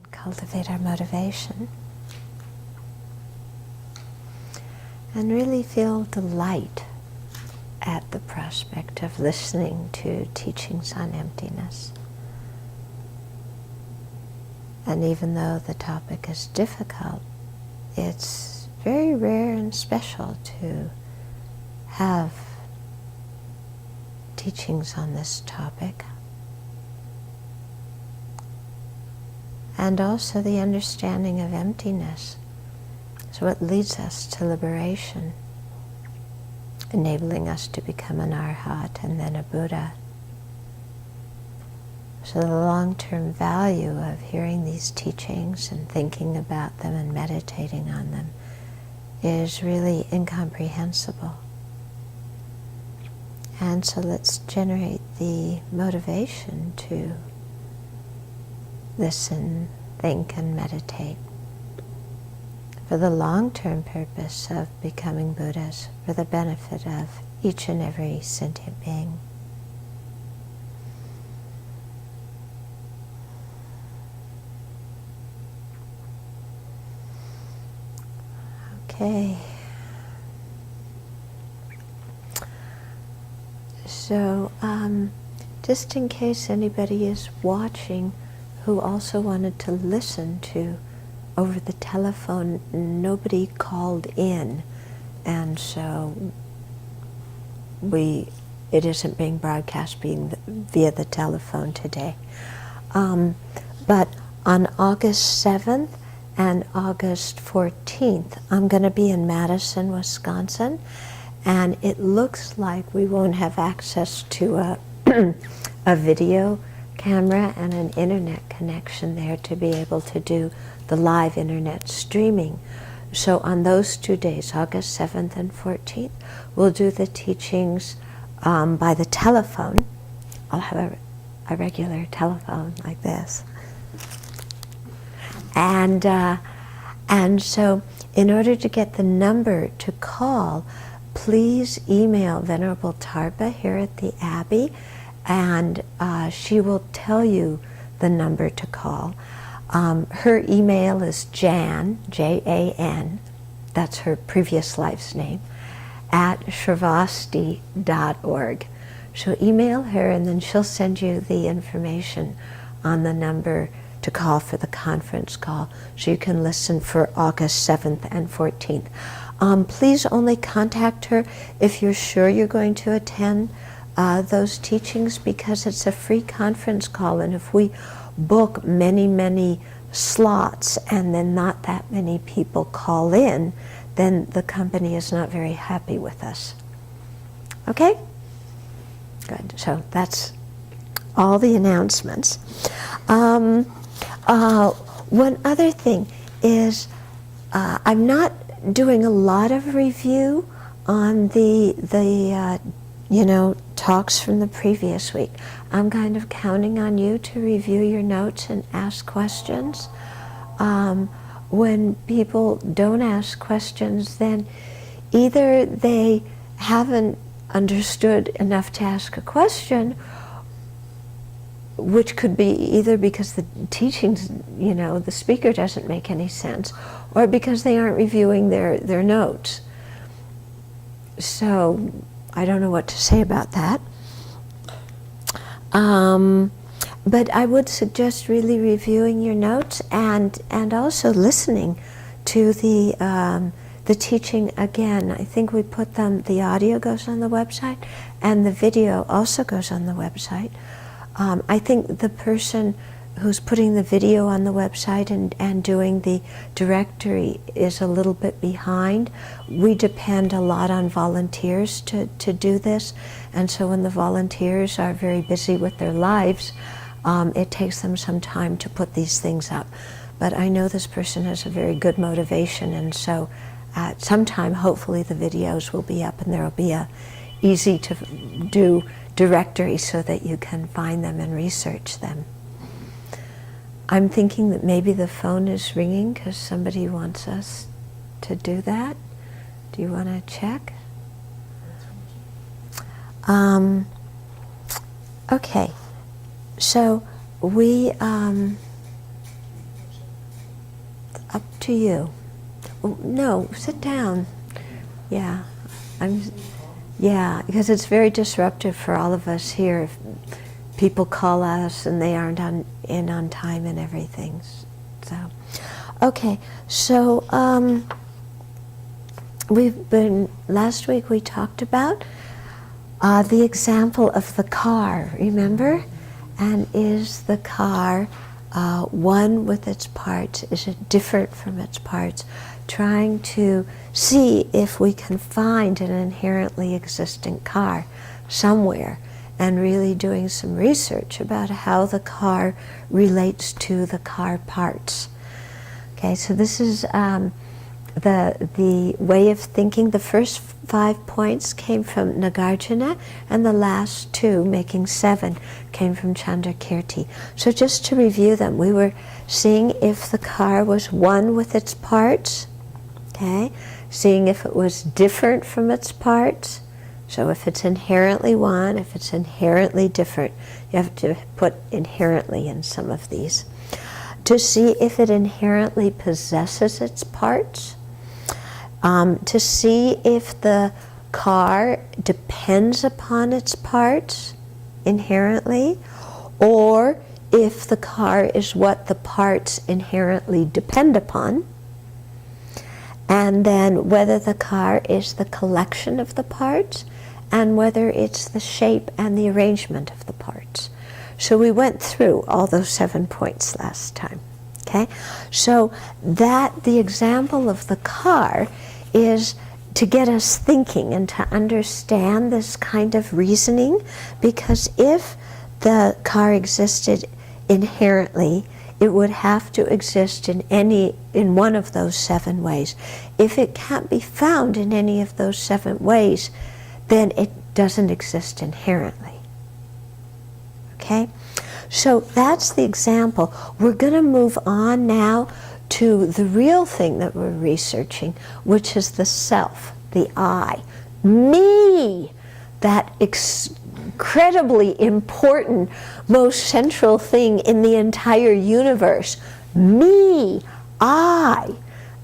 cultivate our motivation. And really feel delight at the prospect of listening to teachings on emptiness. And even though the topic is difficult, it's very rare and special to have teachings on this topic. And also the understanding of emptiness is what leads us to liberation, enabling us to become an arhat and then a Buddha. So the long-term value of hearing these teachings and thinking about them and meditating on them is really incomprehensible. And so let's generate the motivation to listen, think, and meditate for the long-term purpose of becoming Buddhas, for the benefit of each and every sentient being. Okay. So, just in case anybody is watching who also wanted to listen to over the telephone, nobody called in, and so it isn't being broadcast via the telephone today. But on August 7th and August 14th, I'm going to be in Madison, Wisconsin, and it looks like we won't have access to a video camera and an internet connection there to be able to do the live internet streaming. So on those 2 days, August 7th and 14th, we'll do the teachings by the telephone. I'll have a regular telephone like this. And so in order to get the number to call, please email Venerable Tarpa here at the Abbey, and she will tell you the number to call. Her email is Jan, Jan, that's her previous life's name, at Sravasti.org. So email her and then she'll send you the information on the number to call for the conference call, so you can listen for August 7th and 14th. Please only contact her if you're sure you're going to attend those teachings, because it's a free conference call, and if we book many slots and then not that many people call in, then the company is not very happy with us. Okay? Good. So that's all the announcements. One other thing is I'm not doing a lot of review on the talks from the previous week. I'm kind of counting on you to review your notes and ask questions. When people don't ask questions, then either they haven't understood enough to ask a question, which could be either because the teachings, the speaker doesn't make any sense, or because they aren't reviewing their notes. So I don't know what to say about that. But I would suggest really reviewing your notes and also listening to the teaching again. I think we put the audio goes on the website and the video also goes on the website. I think the person who's putting the video on the website and doing the directory is a little bit behind. We depend a lot on volunteers to do this, and so when the volunteers are very busy with their lives, it takes them some time to put these things up. But I know this person has a very good motivation, and so at some time hopefully the videos will be up and there will be a easy to do directory so that you can find them and research them. I'm thinking that maybe the phone is ringing because somebody wants us to do that. Do you want to check? Okay, so we Up to you. Oh, no, sit down. Yeah, because it's very disruptive for all of us here if people call us and they aren't in on time and everything. So, okay, so last week we talked about the example of the car, remember? And is the car one with its parts? Is it different from its parts? Trying to see if we can find an inherently existent car somewhere, and really doing some research about how the car relates to the car parts. Okay, so this is the way of thinking. The first 5 points came from Nagarjuna, and the last 2, making 7, came from Chandrakirti. So just to review them, we were seeing if the car was one with its parts, okay? Seeing if it was different from its parts. So if it's inherently one, if it's inherently different, you have to put inherently in some of these. To see if it inherently possesses its parts. To see if the car depends upon its parts inherently, or if the car is what the parts inherently depend upon. And then whether the car is the collection of the parts, and whether it's the shape and the arrangement of the parts. So we went through all those 7 points last time. Okay? So that the example of the car is to get us thinking and to understand this kind of reasoning, because if the car existed inherently, it would have to exist in one of those 7 ways. If it can't be found in any of those 7 ways, then it doesn't exist inherently. Okay? So that's the example. We're going to move on now to the real thing that we're researching, which is the self, the I, me, that incredibly important, most central thing in the entire universe. Me, I,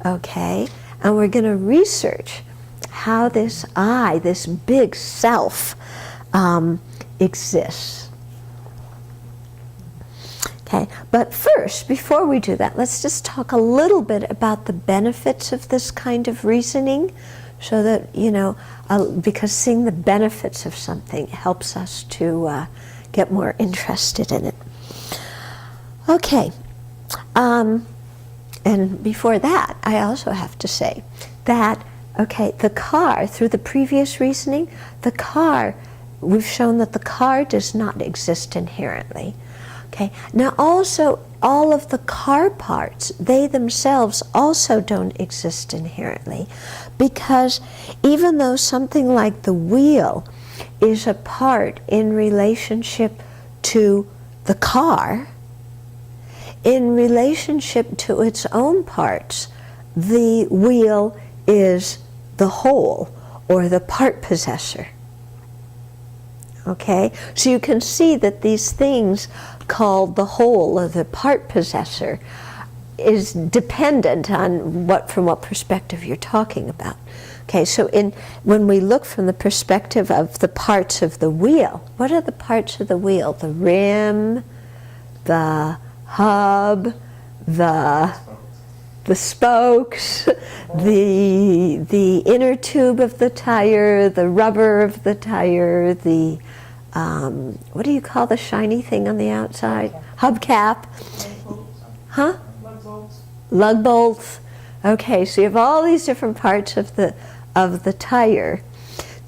okay? And we're going to research how this I, this big self, exists. Okay, but first, before we do that, let's just talk a little bit about the benefits of this kind of reasoning, so that, because seeing the benefits of something helps us to get more interested in it. Okay, and before that, I also have to say that, okay, the car, through the previous reasoning, we've shown that the car does not exist inherently. Okay. Now also, all of the car parts, they themselves also don't exist inherently, because even though something like the wheel is a part in relationship to the car, in relationship to its own parts, the wheel is the whole, or the part possessor. Okay? So you can see that these things called the whole, or the part possessor, is dependent on from what perspective you're talking about. Okay, so when we look from the perspective of the parts of the wheel, what are the parts of the wheel? The rim, the hub, the spokes, the inner tube of the tire, the rubber of the tire, the what do you call the shiny thing on the outside? Hubcap. Huh? Lug bolts. Okay, so you have all these different parts of the tire.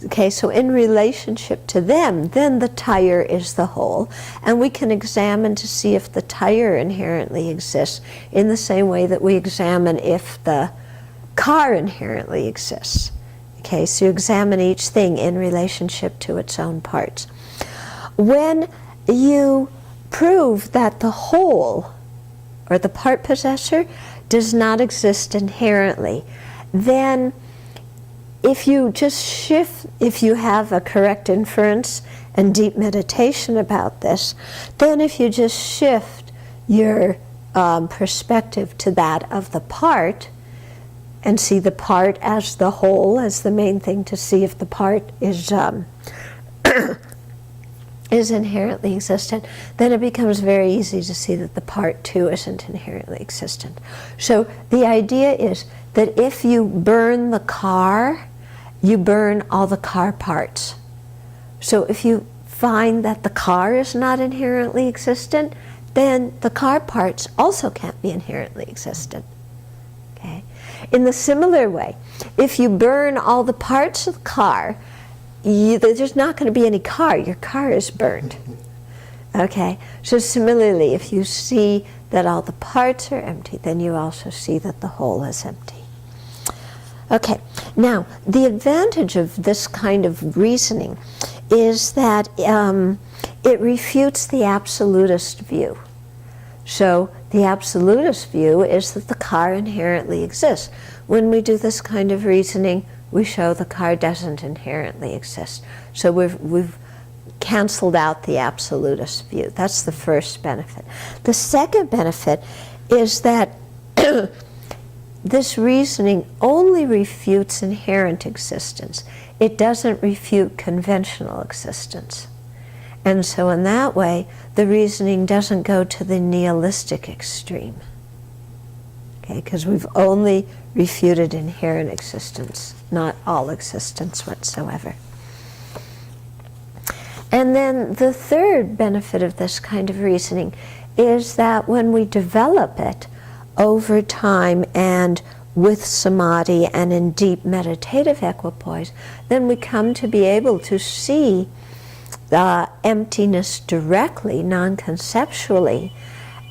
Okay, so in relationship to them, then the tire is the whole, and we can examine to see if the tire inherently exists in the same way that we examine if the car inherently exists. Okay, so you examine each thing in relationship to its own parts. When you prove that the whole, or the part possessor, does not exist inherently, then if you have a correct inference and deep meditation about this, then if you just shift your perspective to that of the part, and see the part as the whole, as the main thing, to see if the part is is inherently existent, then it becomes very easy to see that the part too isn't inherently existent. So the idea is that if you burn the car, you burn all the car parts. So if you find that the car is not inherently existent, then the car parts also can't be inherently existent. Okay? In the similar way, if you burn all the parts of the car, there's not going to be any car. Your car is burned. Okay? So similarly, if you see that all the parts are empty, then you also see that the whole is empty. Okay, now the advantage of this kind of reasoning is that it refutes the absolutist view. So the absolutist view is that the car inherently exists. When we do this kind of reasoning, we show the car doesn't inherently exist. So we've canceled out the absolutist view. That's the first benefit. The second benefit is that this reasoning only refutes inherent existence. It doesn't refute conventional existence. And so in that way, the reasoning doesn't go to the nihilistic extreme. Okay, because we've only refuted inherent existence, not all existence whatsoever. And then the third benefit of this kind of reasoning is that when we develop it over time and with samadhi and in deep meditative equipoise, then we come to be able to see the emptiness directly, non-conceptually,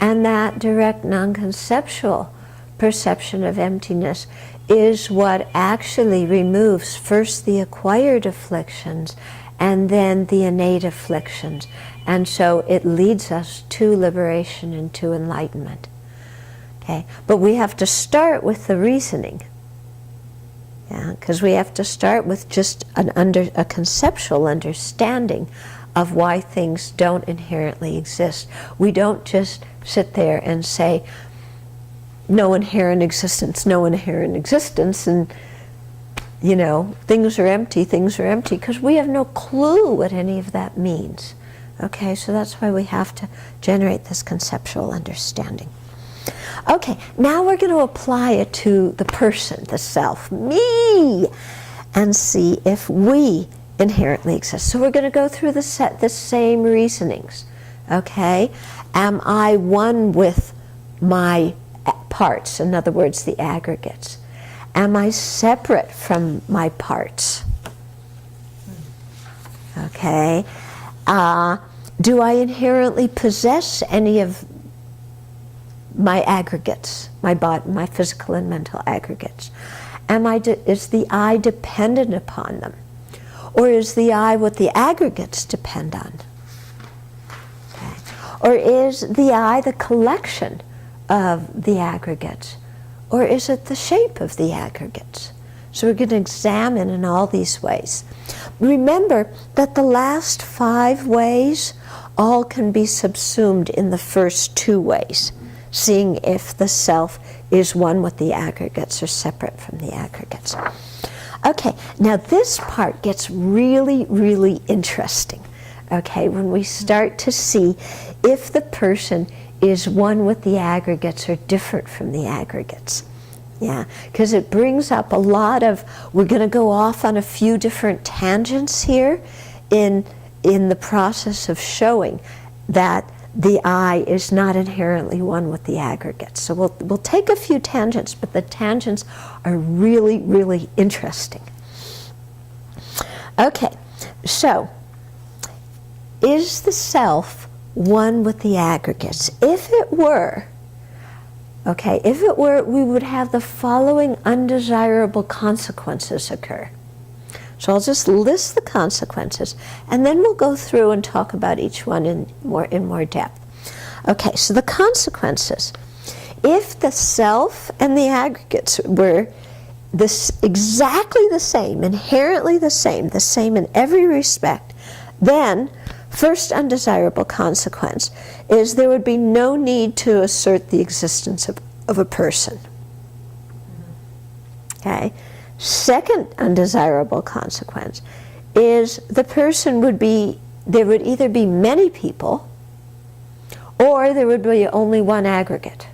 and that direct non-conceptual perception of emptiness is what actually removes first the acquired afflictions and then the innate afflictions. And so it leads us to liberation and to enlightenment. Okay? But we have to start with the reasoning. Yeah, because we have to start with just a conceptual understanding of why things don't inherently exist. We don't just sit there and say, no inherent existence, and, you know, things are empty, because we have no clue what any of that means. Okay, so that's why we have to generate this conceptual understanding. Okay, now we're going to apply it to the person, the self, me, and see if we inherently exist. So we're going to go through the same reasonings. Okay, am I one with my parts? In other words, the aggregates. Am I separate from my parts? Okay. Do I inherently possess any of my aggregates, my body, my physical and mental aggregates? Is the I dependent upon them? Or is the I what the aggregates depend on? Okay. Or is the I the collection of the aggregates? Or is it the shape of the aggregates? So we're going to examine in all these ways. Remember that the last 5 ways all can be subsumed in the first 2 ways, seeing if the self is one with the aggregates or separate from the aggregates. Okay, now this part gets really, really interesting, okay, when we start to see if the person is one with the aggregates or different from the aggregates. Yeah, because it brings up a lot of, we're going to go off on a few different tangents here in the process of showing that the I is not inherently one with the aggregates. So we'll take a few tangents, but the tangents are really, really interesting. Okay, so is the self one with the aggregates? If it were, we would have the following undesirable consequences occur. So I'll just list the consequences, and then we'll go through and talk about each one in more depth. Okay, so the consequences. If the self and the aggregates were exactly the same, inherently the same in every respect, then First undesirable consequence is there would be no need to assert the existence of a person. Okay? Second undesirable consequence is the person would be, there would either be many people or there would be only one aggregate.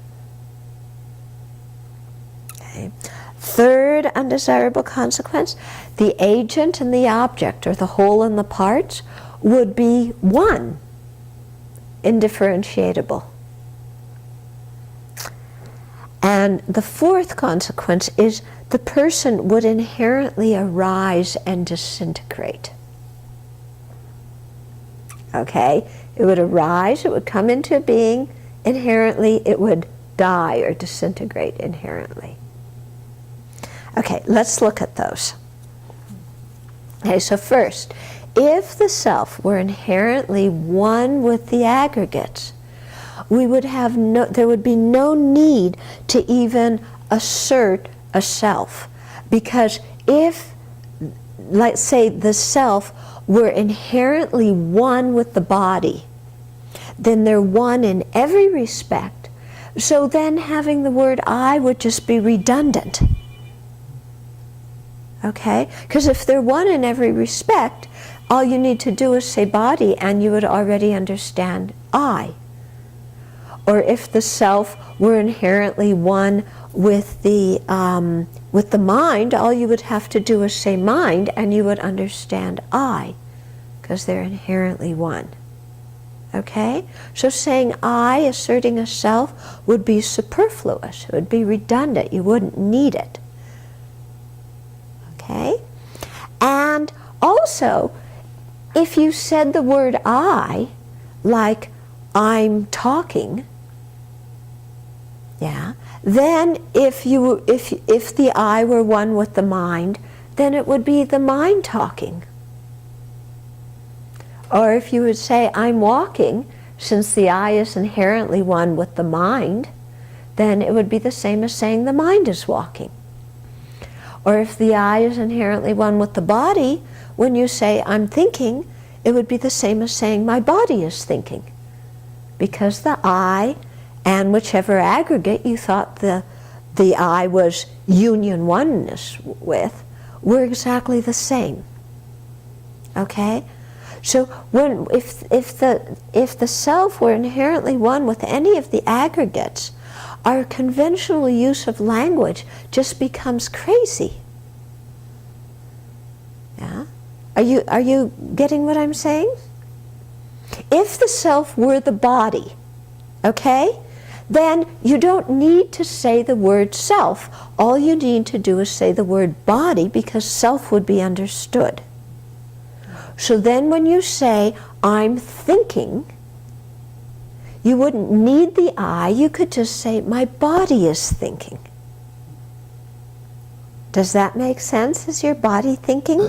Okay. Third undesirable consequence, the agent and the object, or the whole and the parts, would be one, indifferentiable. And the fourth consequence is the person would inherently arise and disintegrate. Okay? It would arise, it would come into being inherently, it would die or disintegrate inherently. Okay, let's look at those. Okay, so first, if the self were inherently one with the aggregates, we would have there would be no need to even assert a self. Because if, let's say, the self were inherently one with the body, then they're one in every respect. So then having the word I would just be redundant. Okay? Because if they're one in every respect, all you need to do is say body and you would already understand I. Or if the self were inherently one with the mind, all you would have to do is say mind and you would understand I, because they're inherently one. Okay? So saying I, asserting a self, would be superfluous. It would be redundant. You wouldn't need it. Okay? And also, if you said the word I, like I'm talking, yeah, then if the I were one with the mind, then it would be the mind talking. Or if you would say I'm walking, since the I is inherently one with the mind, then it would be the same as saying the mind is walking. Or if the I is inherently one with the body, when you say I'm thinking, it would be the same as saying my body is thinking. Because the I and whichever aggregate you thought the I was union oneness with were exactly the same. Okay? So if the self were inherently one with any of the aggregates, our conventional use of language just becomes crazy. Yeah? Are you getting what I'm saying? If the self were the body, okay, then you don't need to say the word self. All you need to do is say the word body, because self would be understood. So then when you say I'm thinking, you wouldn't need the I, you could just say my body is thinking. Does that make sense? Is your body thinking?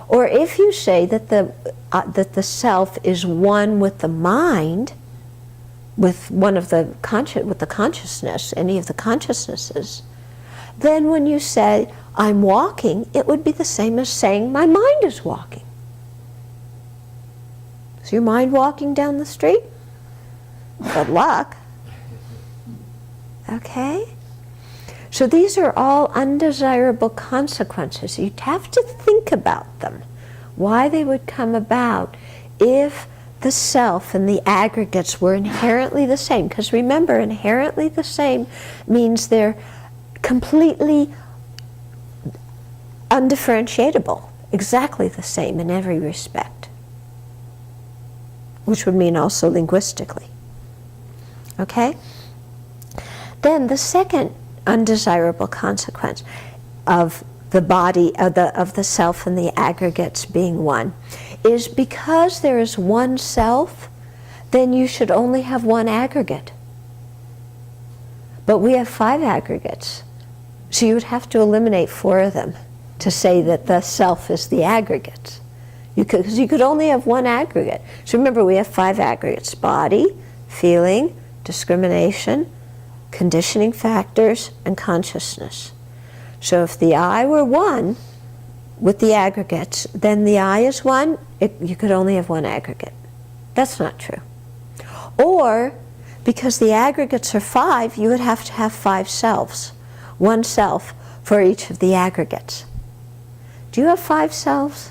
Or if you say that the self is one with the mind, with one of the with the consciousness, any of the consciousnesses, then when you say I'm walking, it would be the same as saying my mind is walking. Is your mind walking down the street? Good luck. Okay? So these are all undesirable consequences. You'd have to think about them, why they would come about if the self and the aggregates were inherently the same. Because remember, inherently the same means they're completely undifferentiatable, exactly the same in every respect, which would mean also linguistically. Okay? Then the second undesirable consequence of the body, of the self and the aggregates being one, is because there is one self, then you should only have one aggregate. But we have 5 aggregates, so you would have to eliminate 4 of them to say that the self is the aggregate. Because you could only have one aggregate. So remember, we have 5 aggregates: body, feeling, discrimination, conditioning factors, and consciousness. So if the I were one, with the aggregates, then the I is one, you could only have one aggregate. That's not true. Or, because the aggregates are 5, you would have to have 5 selves. One self for each of the aggregates. Do you have 5 selves?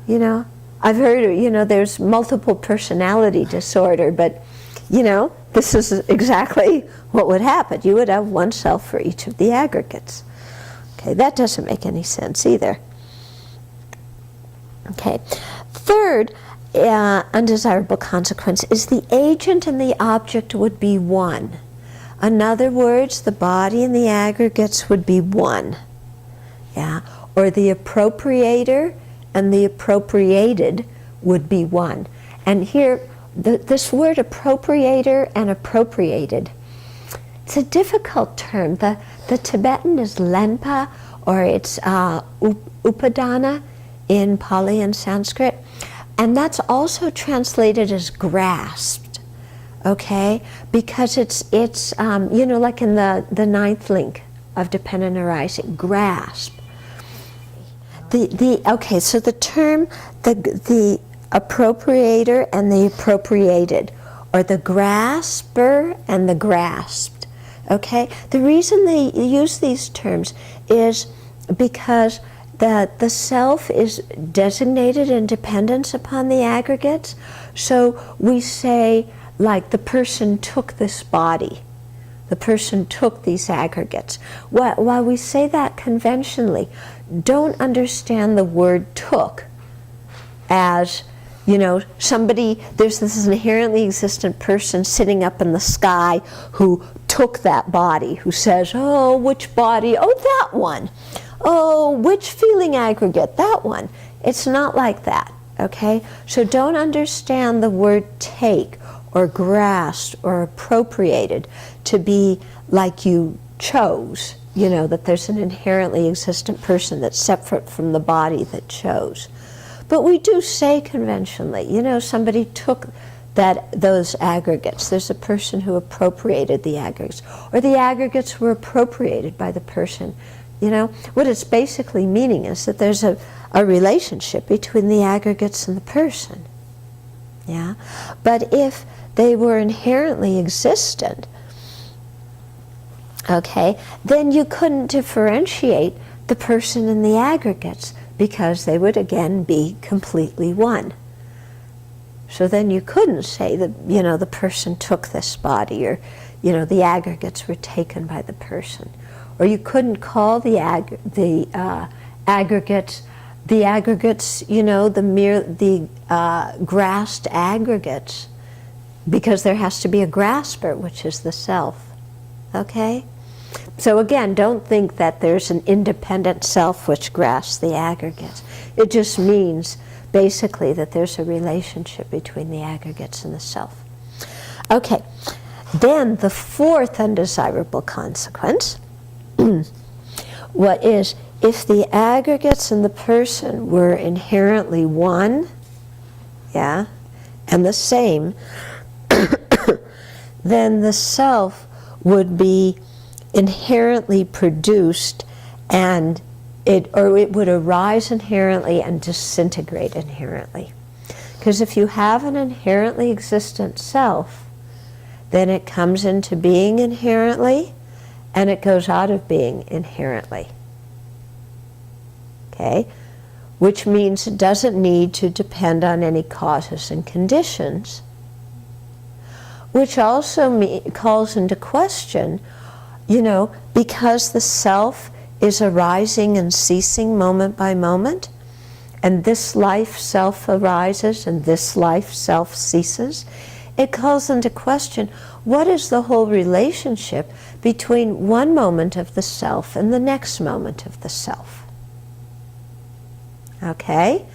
You know, I've heard, you know, there's multiple personality disorder, but, you know, this is exactly what would happen. You would have one self for each of the aggregates. Okay, that doesn't make any sense either. Okay, third undesirable consequence is the agent and the object would be one. In other words, the body and the aggregates would be one. Yeah, or the appropriator and the appropriated would be one. And here, this word appropriator and appropriated, it's a difficult term. The Tibetan is lenpa, or it's upadana in Pali and Sanskrit, and that's also translated as grasped, okay? Because it's you know, like in the ninth link of dependent arising, grasp. Okay, so the term, the appropriator and the appropriated, or the grasper and the grasped, okay? The reason they use these terms is because the self is designated in dependence upon the aggregates. So we say, like, the person took this body. The person took these aggregates. While we say that conventionally, don't understand the word took as, you know, somebody, there's this inherently existent person sitting up in the sky who took that body, who says, oh, which body? Oh, that one. Oh, which feeling aggregate? That one. It's not like that, okay? So don't understand the word take or grasped or appropriated to be like you chose, you know, that there's an inherently existent person that's separate from the body that chose. But we do say conventionally, you know, somebody took those aggregates. There's a person who appropriated the aggregates, or the aggregates were appropriated by the person. You know, what it's basically meaning is that there's a relationship between the aggregates and the person. Yeah? But if they were inherently existent, okay, then you couldn't differentiate the person and the aggregates, because they would again be completely one. So then you couldn't say that, you know, the person took this body, or, you know, the aggregates were taken by the person. Or you couldn't call the aggregates, you know, the grasped aggregates, because there has to be a grasper, which is the self. Okay? So again, don't think that there's an independent self which grasps the aggregates. It just means basically that there's a relationship between the aggregates and the self. Okay, then the fourth undesirable consequence, what is, if the aggregates and the person were inherently one, yeah, and the same, then the self would be inherently produced, and it would arise inherently and disintegrate inherently. Because if you have an inherently existent self, then it comes into being inherently, and it goes out of being inherently. Okay? Which means it doesn't need to depend on any causes and conditions, which also calls into question, you know, because the self is arising and ceasing moment by moment, and this life self arises and this life self ceases, it calls into question, what is the whole relationship between one moment of the self and the next moment of the self? Okay?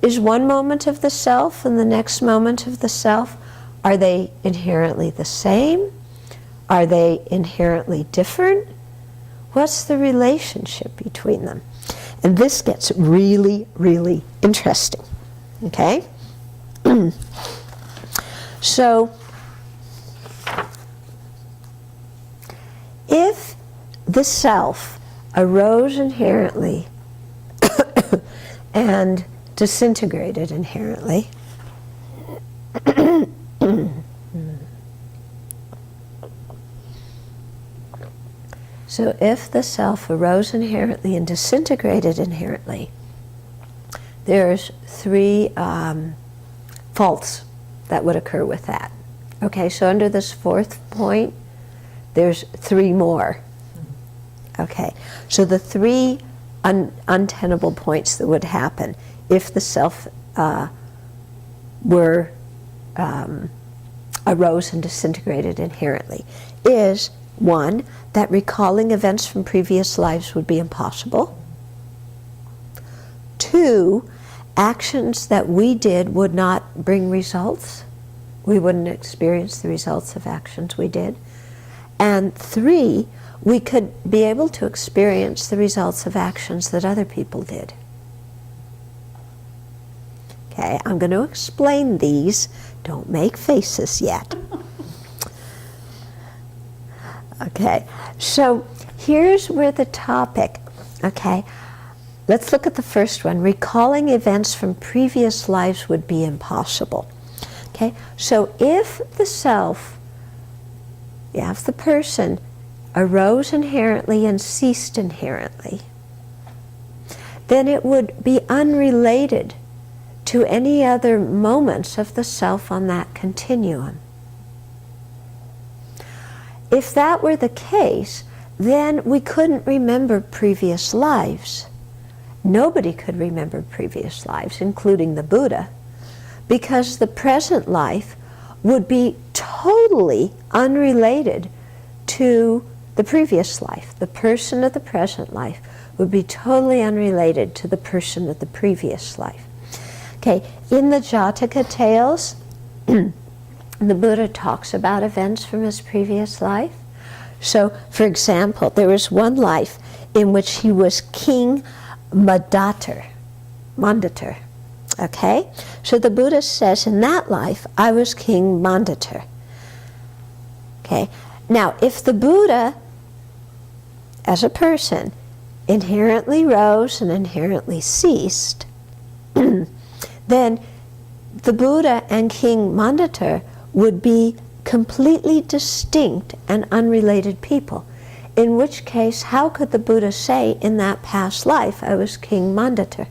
Is one moment of the self and the next moment of the self, are they inherently the same? Are they inherently different? What's the relationship between them? And this gets really, really interesting. Okay? So, if the self arose inherently and disintegrated inherently. So if the self arose inherently and disintegrated inherently, there's three faults that would occur with that. Okay, so under this fourth point, there's three more. Okay, so the three untenable points that would happen if the self arose and disintegrated inherently is, one, that recalling events from previous lives would be impossible. Two, actions that we did would not bring results. We wouldn't experience the results of actions we did. And three, we could be able to experience the results of actions that other people did. Okay, I'm going to explain these. Don't make faces yet. Okay, so here's where the topic, okay, let's look at the first one. Recalling events from previous lives would be impossible. Okay, so if the self, if the person arose inherently and ceased inherently, then it would be unrelated to any other moments of the self on that continuum. If that were the case, then we couldn't remember previous lives. Nobody could remember previous lives, including the Buddha, because the present life would be totally unrelated to the previous life. The person of the present life would be totally unrelated to the person of the previous life. Okay, in the Jataka tales, the Buddha talks about events from his previous life. So, for example, there was one life in which he was King Mandatar. Okay? So the Buddha says, in that life, I was King Mandatar. Okay? Now, if the Buddha, as a person, inherently rose and inherently ceased, then the Buddha and King Mandatar would be completely distinct and unrelated people. In which case, how could the Buddha say, in that past life, I was King Mandatar?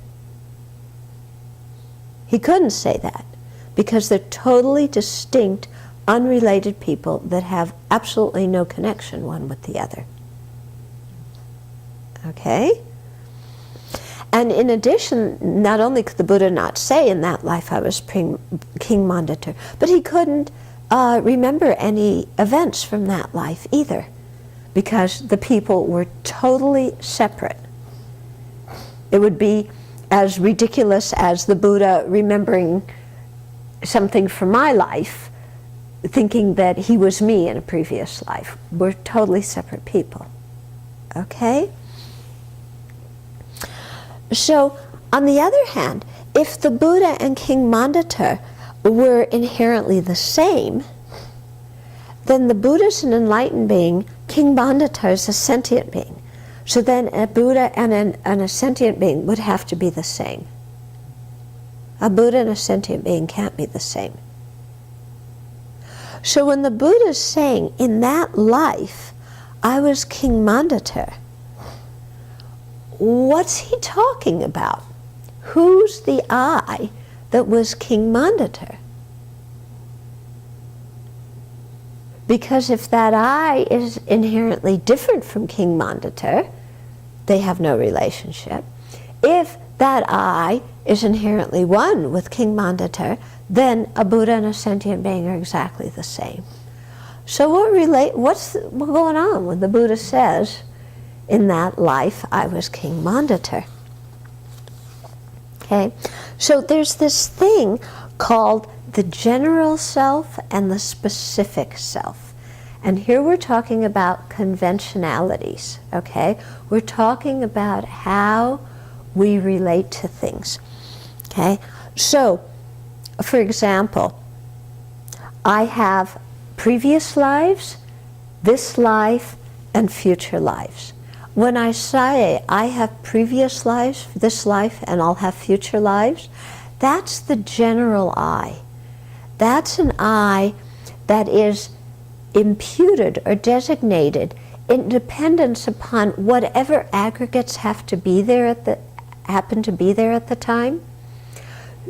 He couldn't say that, because they're totally distinct, unrelated people that have absolutely no connection one with the other. Okay? And in addition, not only could the Buddha not say, in that life I was King Mandatar, but he couldn't remember any events from that life either, because the people were totally separate. It would be as ridiculous as the Buddha remembering something from my life, thinking that he was me in a previous life. We're totally separate people. Okay? So, on the other hand, if the Buddha and King Mandatar were inherently the same, then the Buddha is an enlightened being, King Mandatar is a sentient being. So then a Buddha and a sentient being would have to be the same. A Buddha and a sentient being can't be the same. So when the Buddha is saying, in that life, I was King Mandatar, what's he talking about? Who's the I that was King Mandatar? Because if that I is inherently different from King Mandatar, they have no relationship. If that I is inherently one with King Mandatar, then a Buddha and a sentient being are exactly the same. So what's going on when the Buddha says, in that life I was King Mandatar? Okay, so there's this thing called the general self and the specific self. And here we're talking about conventionalities, okay? We're talking about how we relate to things, okay? So, for example, I have previous lives, this life, and future lives. when I say I have previous lives, this life, and I'll have future lives, that's the general I. That's an I that is imputed or designated in dependence upon whatever aggregates happen to be there at the time.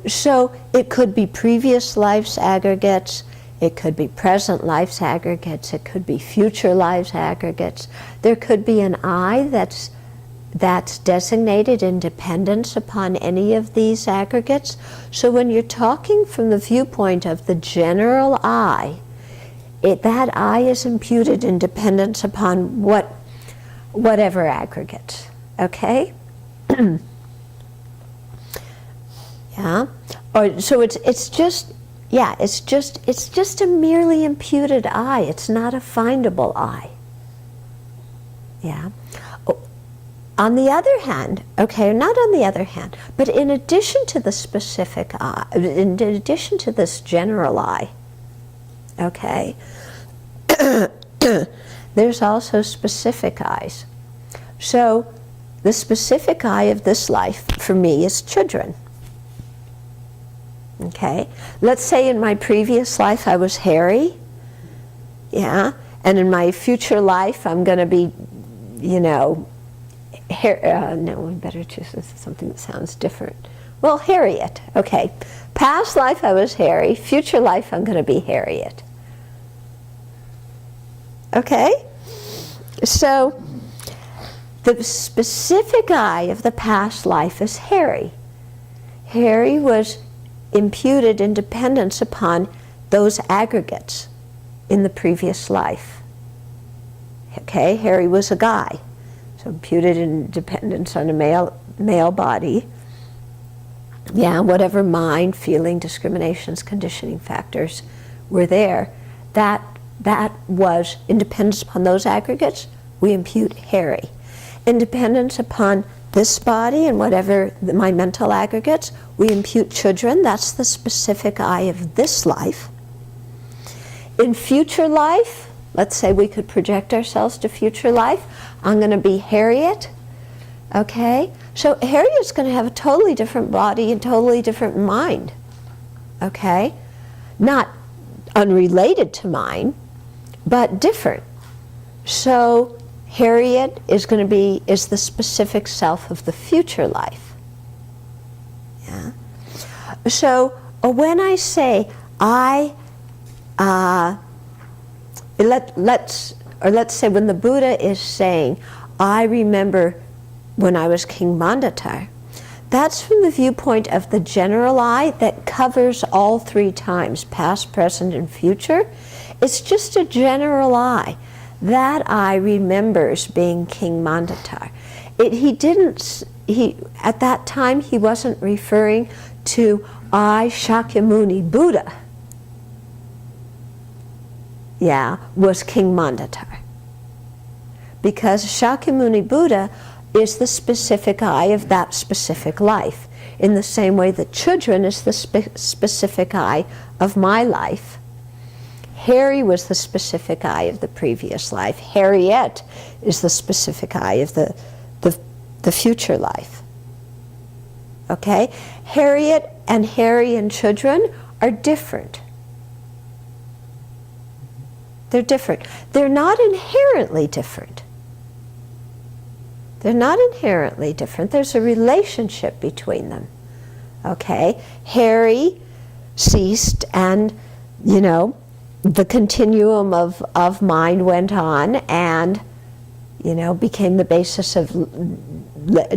So it could be previous life's aggregates, it could be present life's aggregates, it could be future life's aggregates. There could be an I that's designated in dependence upon any of these aggregates. So when you're talking from the viewpoint of the general I, that I is imputed in dependence upon whatever aggregates, okay? Yeah, or so it's just a merely imputed I. It's not a findable I. Yeah. On the other hand, okay, not on the other hand, but in addition to the specific I, in addition to this general I, okay, there's also specific I's. So the specific I of this life for me is children. Okay, let's say in my previous life I was Harry, yeah, and in my future life I'm going to be, no, we better choose something that sounds different. Well, Harriet, okay. Past life I was Harry, future life I'm going to be Harriet. Okay? So, the specific I of the past life is Harry. Harry was imputed in dependence upon those aggregates in the previous life. Okay, Harry was a guy, so imputed in dependence on a male body. Yeah, whatever mind, feeling, discriminations, conditioning factors were there, that was in dependence upon those aggregates, we impute Harry. In dependence upon this body and whatever my mental aggregates, we impute children. That's the specific I of this life. In future life, let's say we could project ourselves to future life. I'm going to be Harriet. Okay? So Harriet's going to have a totally different body and totally different mind. Okay? Not unrelated to mine, but different. So Harriet is the specific self of the future life. Yeah. So when I say let's say when the Buddha is saying, I remember when I was King Mandatar, that's from the viewpoint of the general I that covers all three times, past, present, and future. It's just a general I. That I remembers being King Mandatar. At that time he wasn't referring to I, Shakyamuni Buddha, was King Mandatar. Because Shakyamuni Buddha is the specific I of that specific life, in the same way that children is the specific I of my life. Harry was the specific I of the previous life. Harriet is the specific I of the future life. Okay? Harriet and Harry and children are different. They're different. They're not inherently different. They're not inherently different. There's a relationship between them. Okay? Harry ceased and, the continuum of mind went on and, became the basis of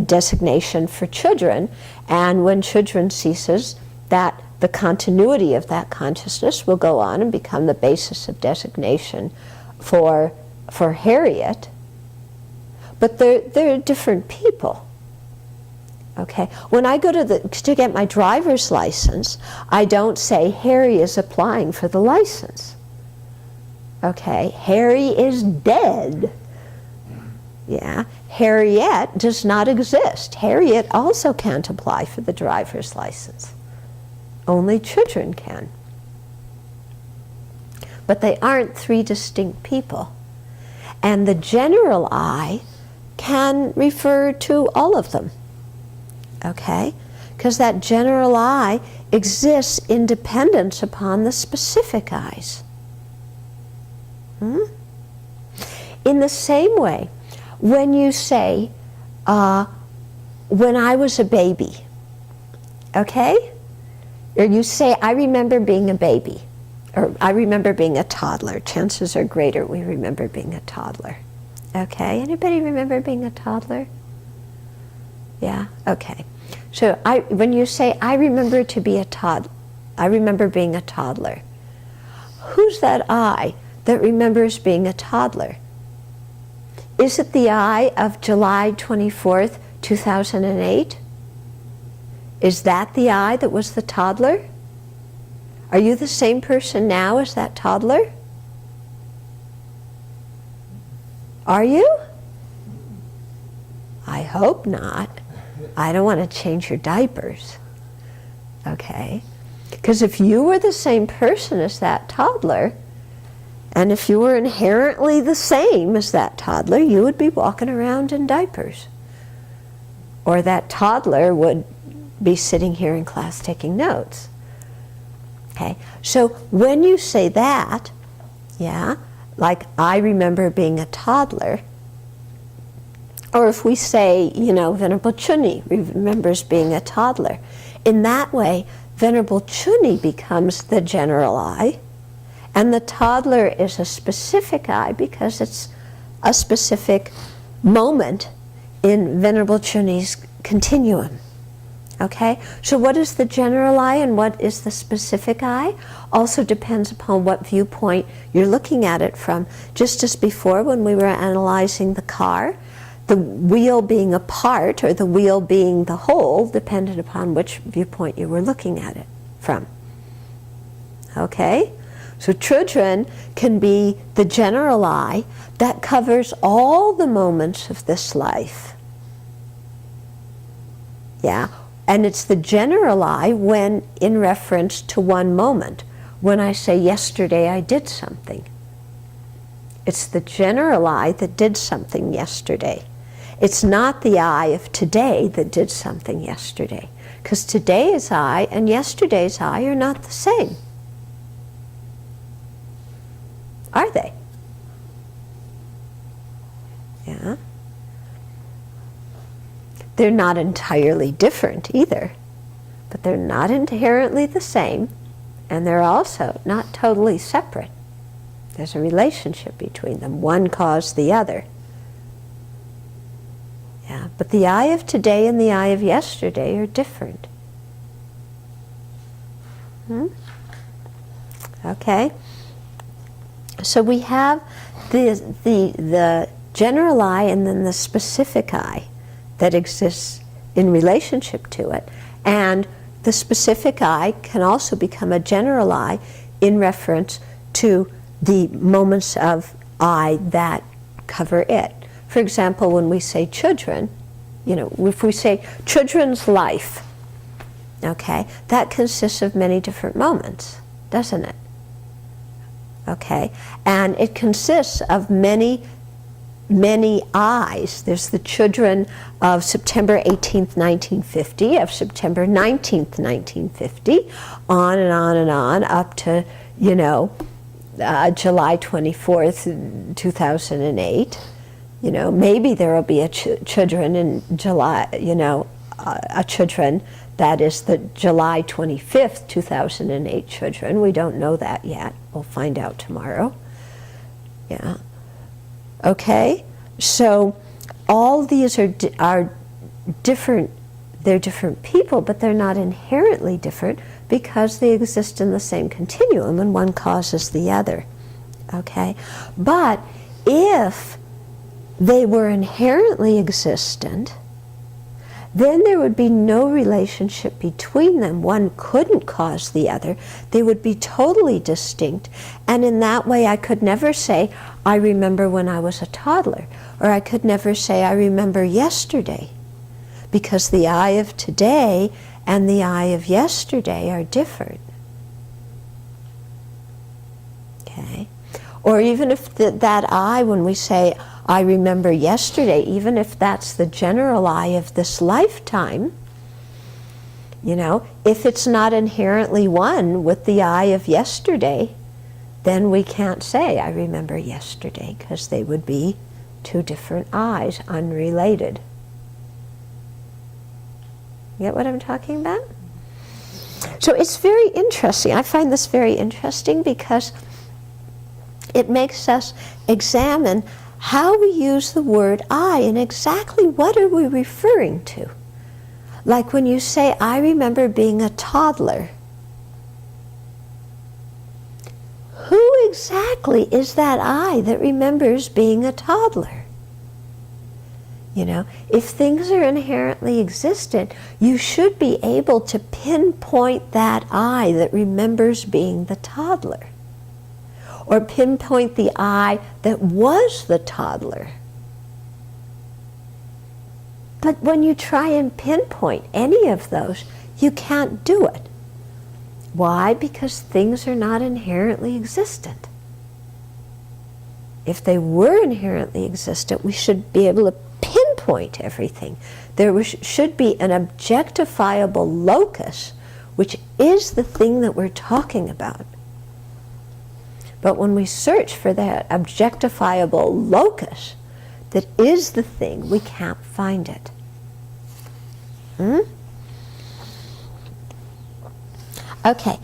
designation for children. And when children ceases, that the continuity of that consciousness will go on and become the basis of designation for Harriet. But they're different people. Okay, when I go to get my driver's license, I don't say Harry is applying for the license. Okay, Harry is dead. Yeah, Harriet does not exist. Harriet also can't apply for the driver's license. Only children can. But they aren't three distinct people. And the general I can refer to all of them, okay? Because that general I exists in dependence upon the specific I's. In the same way, when you say, when I was a baby, okay? Or you say, I remember being a baby, or I remember being a toddler. Chances are greater we remember being a toddler. Okay, anybody remember being a toddler? Yeah, okay. So when you say, I remember to be a toddler, I remember being a toddler, who's that I that remembers being a toddler? Is it the I of July 24th, 2008? Is that the I that was the toddler? Are you the same person now as that toddler? Are you? I hope not. I don't want to change your diapers. Okay? Because if you were the same person as that toddler, and if you were inherently the same as that toddler, you would be walking around in diapers. Or that toddler would be sitting here in class taking notes. Okay? So when you say that, yeah, like I remember being a toddler, or if we say, you know, Venerable Chuni remembers being a toddler, in that way, Venerable Chuni becomes the general I, and the toddler is a specific I because it's a specific moment in Venerable Chuni's continuum. Okay? So what is the general I and what is the specific I? Also depends upon what viewpoint you're looking at it from. Just as before when we were analyzing the car, the wheel being a part or the wheel being the whole depended upon which viewpoint you were looking at it from. Okay? So children can be the general I that covers all the moments of this life. Yeah? And it's the general I when in reference to one moment. When I say yesterday I did something. It's the general I that did something yesterday. It's not the I of today that did something yesterday. Because today's I and yesterday's I are not the same. Are they? Yeah. They're not entirely different either, but they're not inherently the same, and they're also not totally separate. There's a relationship between them. One caused the other. Yeah, but the I of today and the I of yesterday are different. Okay? So we have the general I and then the specific I that exists in relationship to it. And the specific I can also become a general I in reference to the moments of I that cover it. For example, when we say children, you know, if we say children's life, okay, that consists of many different moments, doesn't it? Okay, and it consists of many I's. There's the children of September 18th, 1950, of September 19th, 1950, on and on and on, up to, you know, July 24th, 2008. You know, maybe there will be a children in July, you know, a children that is the July 25th, 2008 children. We don't know that yet. We'll find out tomorrow. Yeah. Okay? So all these are different. They're different people, but they're not inherently different because they exist in the same continuum and one causes the other. Okay? But if they were inherently existent, then there would be no relationship between them. One couldn't cause the other. They would be totally distinct. And in that way, I could never say, I remember when I was a toddler. Or I could never say, I remember yesterday. Because the I of today and the I of yesterday are different. Okay? Or even if that I, when we say, I remember yesterday, even if that's the general I of this lifetime, you know, if it's not inherently one with the I of yesterday, then we can't say, I remember yesterday, because they would be two different I's, unrelated. You get what I'm talking about? So it's very interesting. I find this very interesting because it makes us examine how we use the word I and exactly what are we referring to. Like when you say, I remember being a toddler. Who exactly is that I that remembers being a toddler? You know, if things are inherently existent, you should be able to pinpoint that I that remembers being the toddler. Or pinpoint the I that was the toddler. But when you try and pinpoint any of those, you can't do it. Why? Because things are not inherently existent. If they were inherently existent, we should be able to pinpoint everything. There should be an objectifiable locus, which is the thing that we're talking about. But when we search for that objectifiable locus that is the thing, we can't find it. Okay,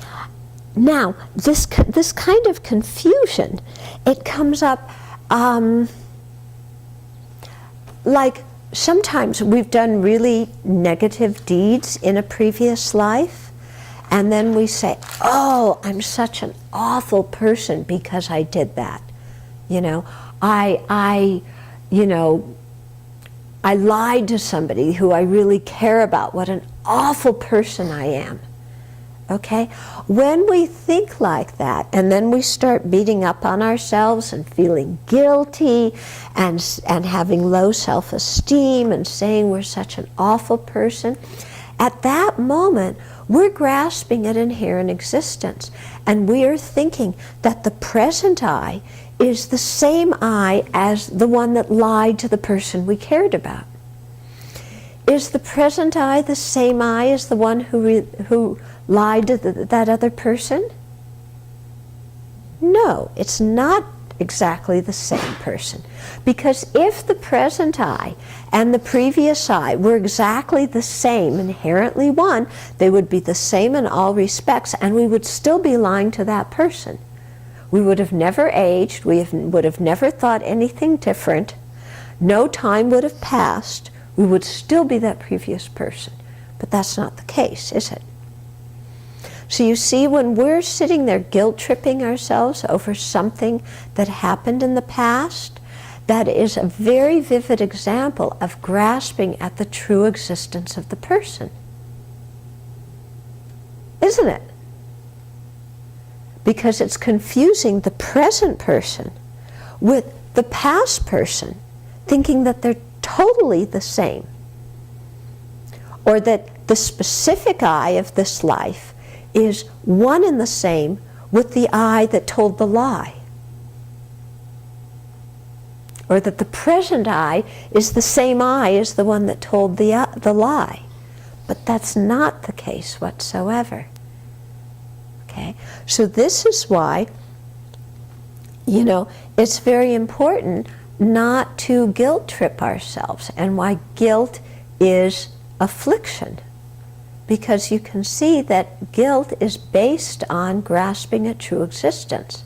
now this kind of confusion, it comes up like sometimes we've done really negative deeds in a previous life, and then we say, oh, I'm such an awful person because I did that. You know, I lied to somebody who I really care about. What an awful person I am. Okay? When we think like that, and then we start beating up on ourselves and feeling guilty and having low self-esteem and saying we're such an awful person, at that moment, we're grasping at inherent existence. And we are thinking that the present I is the same I as the one that lied to the person we cared about. Is the present I the same I as the one who lied to that other person? No, it's not exactly the same person. Because if the present I and the previous I were exactly the same, inherently one, they would be the same in all respects, and we would still be lying to that person. We would have never aged, would have never thought anything different, no time would have passed, we would still be that previous person. But that's not the case, is it? So you see, when we're sitting there guilt-tripping ourselves over something that happened in the past, that is a very vivid example of grasping at the true existence of the person. Isn't it? Because it's confusing the present person with the past person, thinking that they're totally the same, or that the specific I of this life is one and the same with the I that told the lie, or that the present I is the same I as the one that told the lie. But that's not the case whatsoever. Okay? So this is why, you know, it's very important not to guilt trip ourselves, and why guilt is affliction. Because you can see that guilt is based on grasping at true existence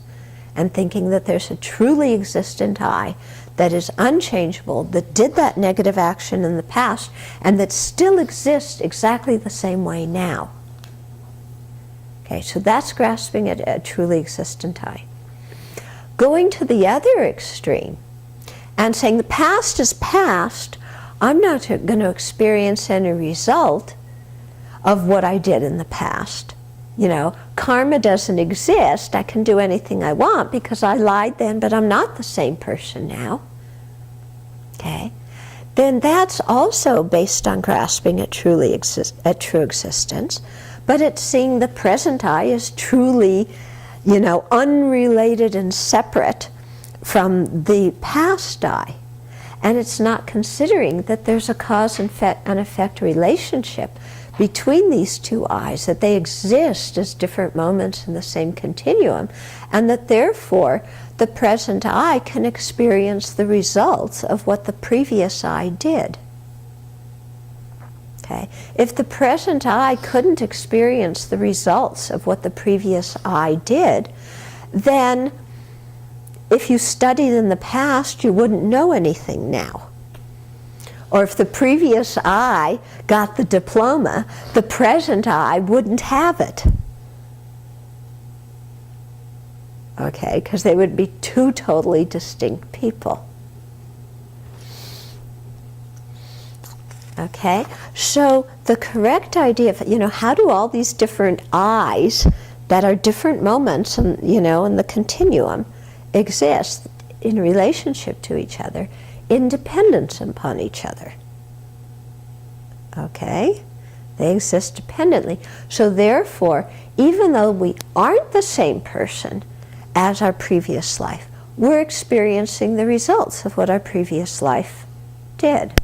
and thinking that there's a truly existent I that is unchangeable, that did that negative action in the past, and that still exists exactly the same way now. Okay, so that's grasping at a truly existent I. Going to the other extreme and saying the past is past, I'm not going to experience any result of what I did in the past. You know, karma doesn't exist. I can do anything I want because I lied then, but I'm not the same person now. Okay? Then that's also based on grasping at true existence, but it's seeing the present I as truly, you know, unrelated and separate from the past I. And it's not considering that there's a cause and effect relationship between these two I's, that they exist as different moments in the same continuum, and that therefore the present I can experience the results of what the previous I did. Okay? If the present I couldn't experience the results of what the previous I did, then if you studied in the past, you wouldn't know anything now. Or if the previous I got the diploma, the present I wouldn't have it. Okay, because they would be two totally distinct people. Okay, so the correct idea of, how do all these different I's that are different moments, in the continuum exist in relationship to each other, independent upon each other. Okay? They exist dependently. So therefore, even though we aren't the same person as our previous life, we're experiencing the results of what our previous life did.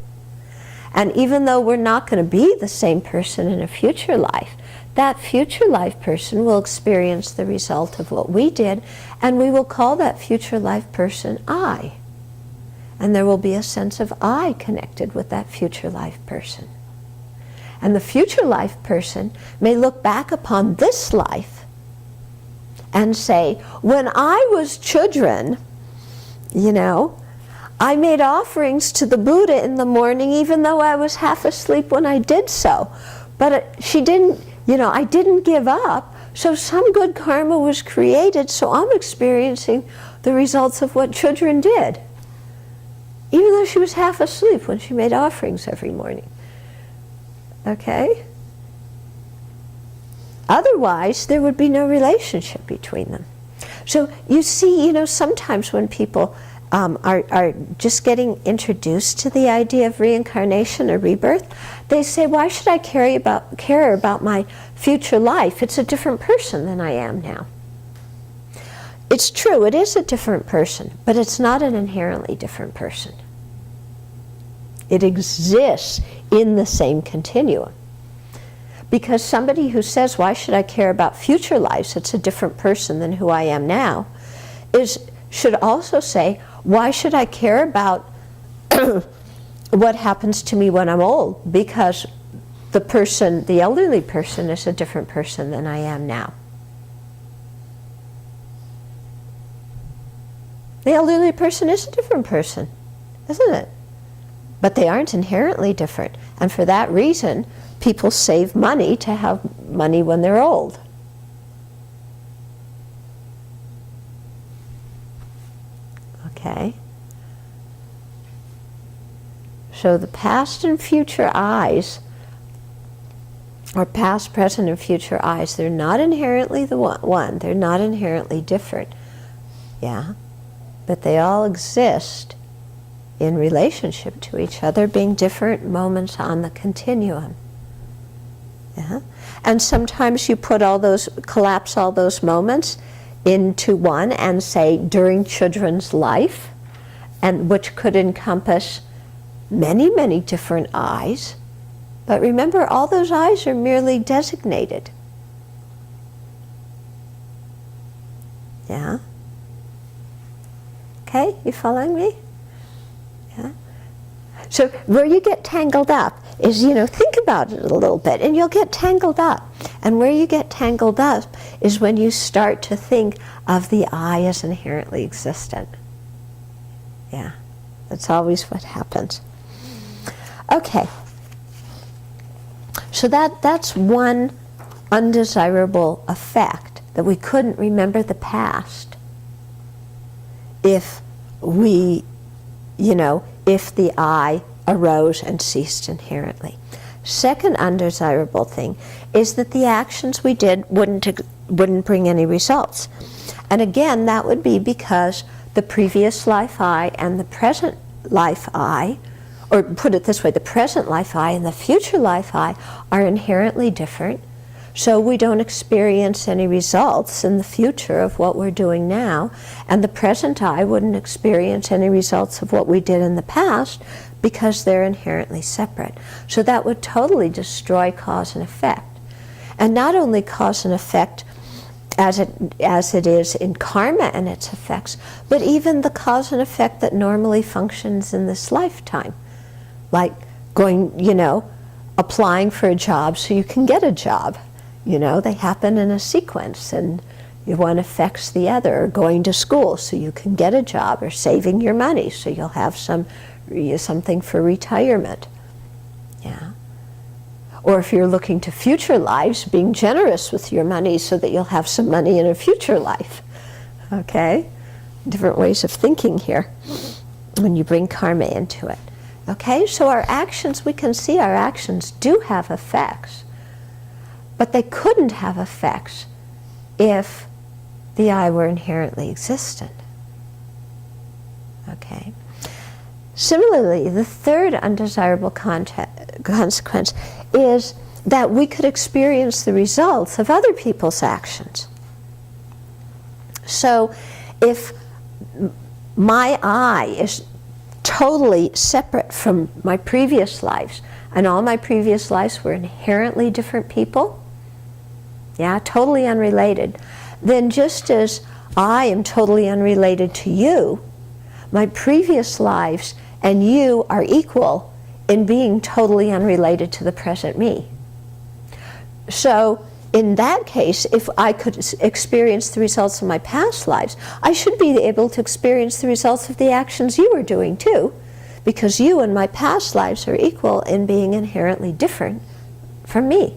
And even though we're not going to be the same person in a future life, that future life person will experience the result of what we did, and we will call that future life person I. And there will be a sense of I connected with that future life person. And the future life person may look back upon this life and say, when I was children, I made offerings to the Buddha in the morning even though I was half asleep when I did so. But she didn't, I didn't give up, so some good karma was created, so I'm experiencing the results of what children did. Even though she was half asleep when she made offerings every morning. Okay? Otherwise, there would be no relationship between them. So you see, sometimes when people are just getting introduced to the idea of reincarnation or rebirth, they say, why should I care about my future life? It's a different person than I am now. It's true, it is a different person, but it's not an inherently different person. It exists in the same continuum. Because somebody who says, why should I care about future lives? It's a different person than who I am now, should also say, why should I care about what happens to me when I'm old? Because the elderly person is a different person than I am now. The elderly person is a different person, isn't it? But they aren't inherently different. And for that reason, people save money to have money when they're old. Okay? So the past and future I's, or past, present, and future I's, they're not inherently the one. They're not inherently different. Yeah? But they all exist in relationship to each other, being different moments on the continuum. Yeah? And sometimes you collapse all those moments into one and say during children's life, and which could encompass many, many different I's. But remember, all those I's are merely designated. Yeah? Okay, you following me? Yeah? So where you get tangled up is, think about it a little bit, and you'll get tangled up. And where you get tangled up is when you start to think of the I as inherently existent. Yeah, that's always what happens. Okay, so that's one undesirable effect, that we couldn't remember the past if if the I arose and ceased inherently. Second undesirable thing is that the actions we did wouldn't bring any results. And again, that would be because the previous life I and the present life I, or put it this way, the present life I and the future life I are inherently different. So we don't experience any results in the future of what we're doing now, and the present I wouldn't experience any results of what we did in the past because they're inherently separate. So that would totally destroy cause and effect. And not only cause and effect as it is in karma and its effects, but even the cause and effect that normally functions in this lifetime. Like going, applying for a job so you can get a job. They happen in a sequence, and one affects the other. Or going to school so you can get a job, or saving your money so you'll have something for retirement. Yeah. Or if you're looking to future lives, being generous with your money so that you'll have some money in a future life. Okay? Different ways of thinking here when you bring karma into it. Okay? So our actions, we can see our actions do have effects. But they couldn't have effects if the I were inherently existent. Okay? Similarly, the third undesirable consequence is that we could experience the results of other people's actions. So if my I is totally separate from my previous lives, and all my previous lives were inherently different people, totally unrelated, then just as I am totally unrelated to you, my previous lives and you are equal in being totally unrelated to the present me. So in that case, if I could experience the results of my past lives, I should be able to experience the results of the actions you were doing too, because you and my past lives are equal in being inherently different from me.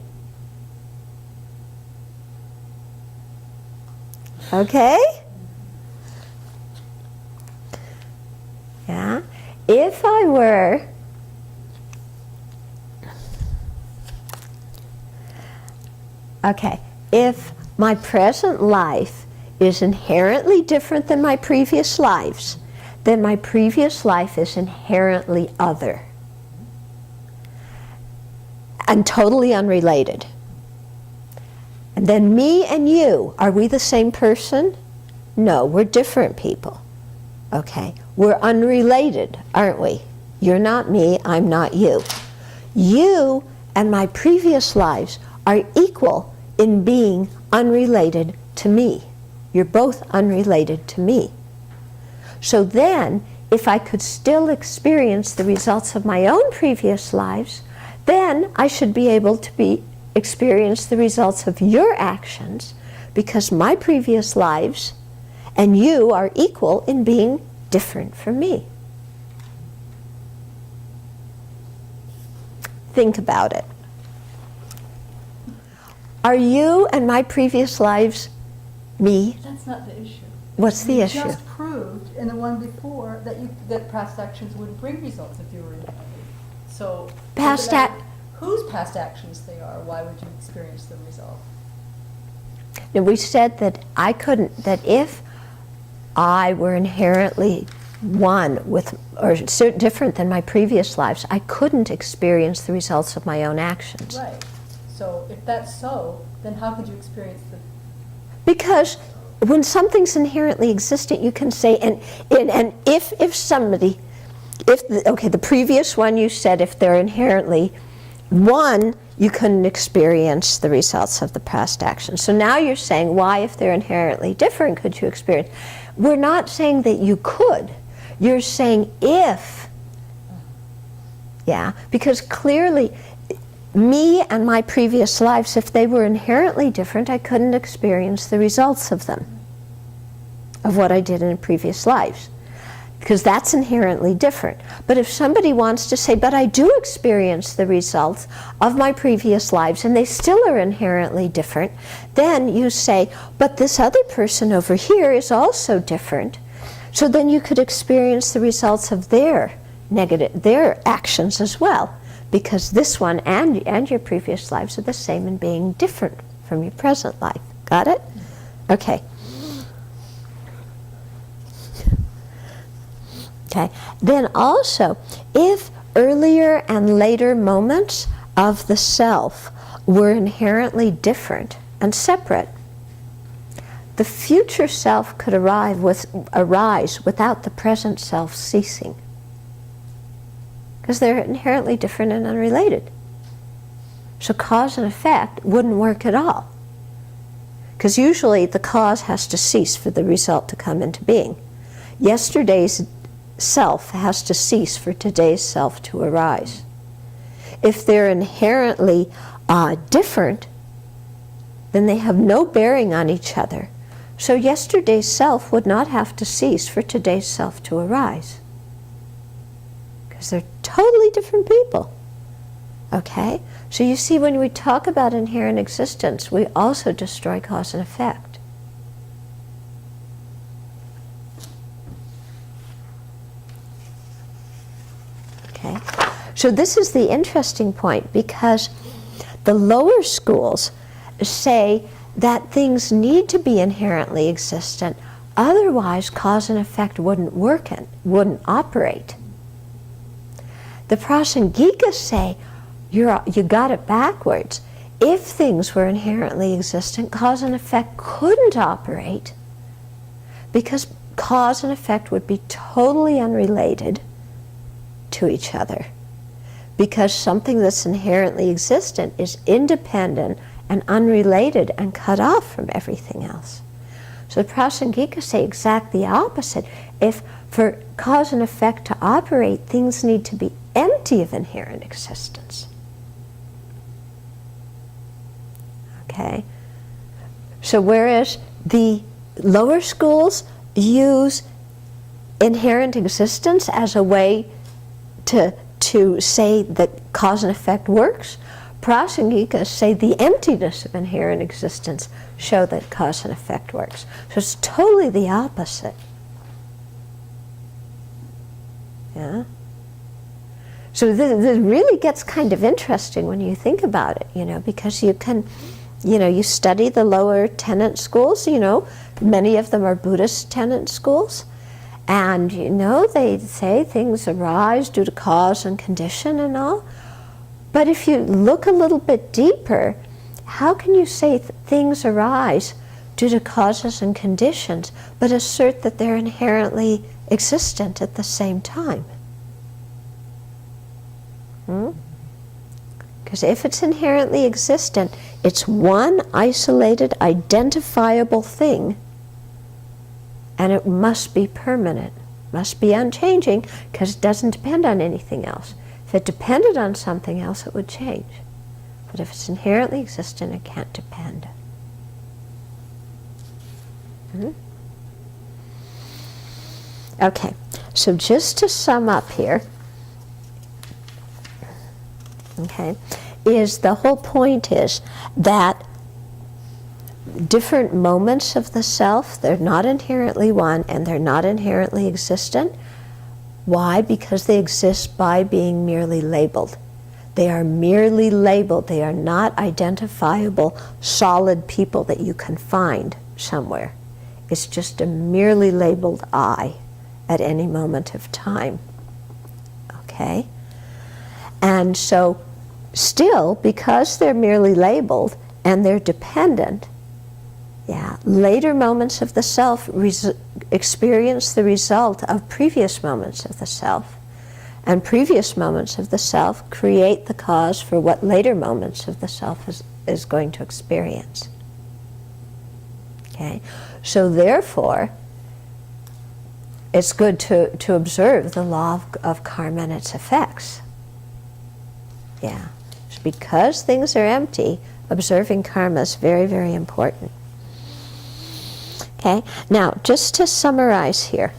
Okay? Yeah? If I were if my present life is inherently different than my previous lives, then my previous life is inherently other and totally unrelated. And then me and you, are we the same person? No, we're different people. Okay, we're unrelated, aren't we? You're not me, I'm not you. You and my previous lives are equal in being unrelated to me. You're both unrelated to me. So then, if I could still experience the results of my own previous lives, then I should be able to experience the results of your actions, because my previous lives and you are equal in being different from me. Think about it. Are you and my previous lives me? That's not the issue. What's the issue? You just proved in the one before that past actions would bring results if you were invited. So whose past actions they are, why would you experience the result? And we said that that if I were inherently one with, or different than my previous lives, I couldn't experience the results of my own actions. Right. So if that's so, then how could you experience the... Because when something's inherently existent, you can say, and if somebody, the previous one you said, if they're inherently one, you couldn't experience the results of the past action. So now you're saying, why, if they're inherently different, could you experience? We're not saying that you could. You're saying if. Yeah, because clearly, me and my previous lives, if they were inherently different, I couldn't experience the results of them, of what I did in previous lives, because that's inherently different. But if somebody wants to say, but I do experience the results of my previous lives and they still are inherently different, then you say, but this other person over here is also different. So then you could experience the results of their actions as well, because this one and your previous lives are the same in being different from your present life. Got it? Okay. Okay. Then also, if earlier and later moments of the self were inherently different and separate, the future self could arise without the present self ceasing, because they're inherently different and unrelated. So cause and effect wouldn't work at all, because usually the cause has to cease for the result to come into being. Yesterday's self has to cease for today's self to arise. If they're inherently different, then they have no bearing on each other. So yesterday's self would not have to cease for today's self to arise, because they're totally different people. Okay? So you see, when we talk about inherent existence, we also destroy cause and effect. Okay? So this is the interesting point, because the lower schools say that things need to be inherently existent, otherwise cause and effect wouldn't work and wouldn't operate. The Prasangikas say you got it backwards. If things were inherently existent, cause and effect couldn't operate, because cause and effect would be totally unrelated to each other, because something that's inherently existent is independent and unrelated and cut off from everything else. So the Prasangikas say exactly the opposite. If for cause and effect to operate, things need to be empty of inherent existence. Okay? So whereas the lower schools use inherent existence as a way to say that cause and effect works, Prasangikas say the emptiness of inherent existence show that cause and effect works. So it's totally the opposite. Yeah? So this really gets kind of interesting when you think about it, because you can, you study the lower tenet schools, many of them are Buddhist tenet schools, and, they say things arise due to cause and condition and all. But if you look a little bit deeper, how can you say things arise due to causes and conditions, but assert that they're inherently existent at the same time? Because if it's inherently existent, it's one isolated, identifiable thing, and it must be permanent, must be unchanging, because it doesn't depend on anything else. If it depended on something else, it would change. But if it's inherently existent, it can't depend. Okay, so just to sum up here, is the whole point is that different moments of the self, they're not inherently one and they're not inherently existent. Why? Because they exist by being merely labeled. They are merely labeled. They are not identifiable, solid people that you can find somewhere. It's just a merely labeled I at any moment of time. Okay? And so, still, because they're merely labeled and they're dependent, later moments of the self experience the result of previous moments of the self. And previous moments of the self create the cause for what later moments of the self is going to experience. Okay? So therefore, it's good to observe the law of karma and its effects. Yeah. Because things are empty, observing karma is very, very important. Okay? Now, just to summarize here,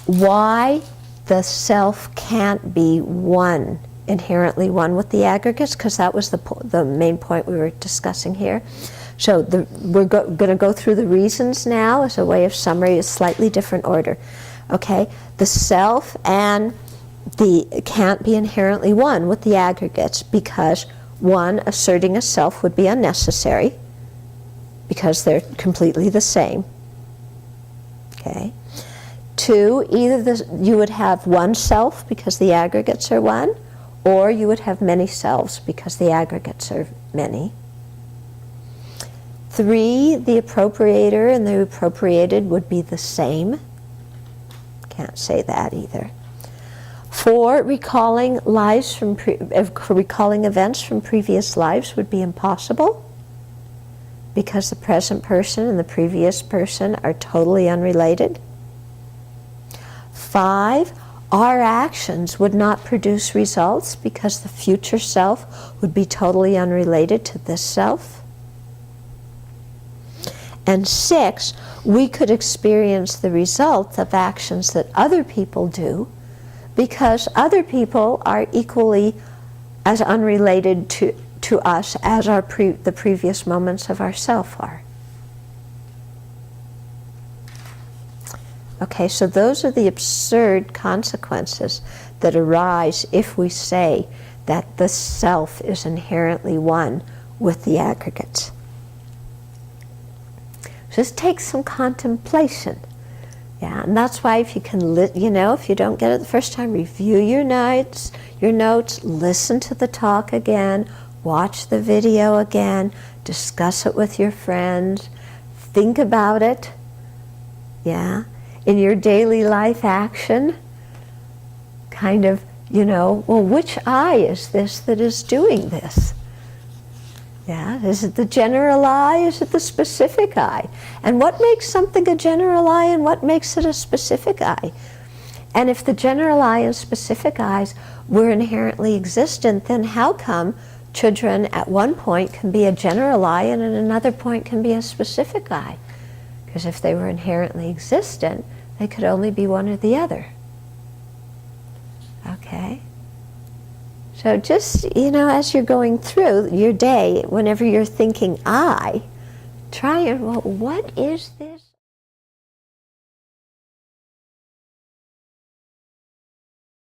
why the self can't be one, inherently one with the aggregates, because that was the main point we were discussing here. So we're going to go through the reasons now as a way of summary, a slightly different order. Okay? The self and can't be inherently one with the aggregates, because one, asserting a self would be unnecessary, because they're completely the same. Okay? Two, either you would have one self because the aggregates are one, or you would have many selves because the aggregates are many. 3, the appropriator and the appropriated would be the same. Can't say that either. 4, recalling events from previous lives would be impossible because the present person and the previous person are totally unrelated. 5, our actions would not produce results because the future self would be totally unrelated to this self. And 6, we could experience the result of actions that other people do because other people are equally as unrelated to us as the previous moments of ourself are. Okay, so those are the absurd consequences that arise if we say that the self is inherently one with the aggregates. Just take some contemplation. Yeah, and that's why if you can, if you don't get it the first time, review your notes, listen to the talk again, watch the video again, discuss it with your friends, think about it. Yeah, in your daily life action, kind of, well, which I is this that is doing this? Yeah, is it the general I? Is it the specific I? And what makes something a general I and what makes it a specific I? And if the general I and specific I's were inherently existent, then how come children at one point can be a general I and at another point can be a specific I? Because if they were inherently existent, they could only be one or the other. Okay? So just, as you're going through your day, whenever you're thinking I, try and, well, what is this?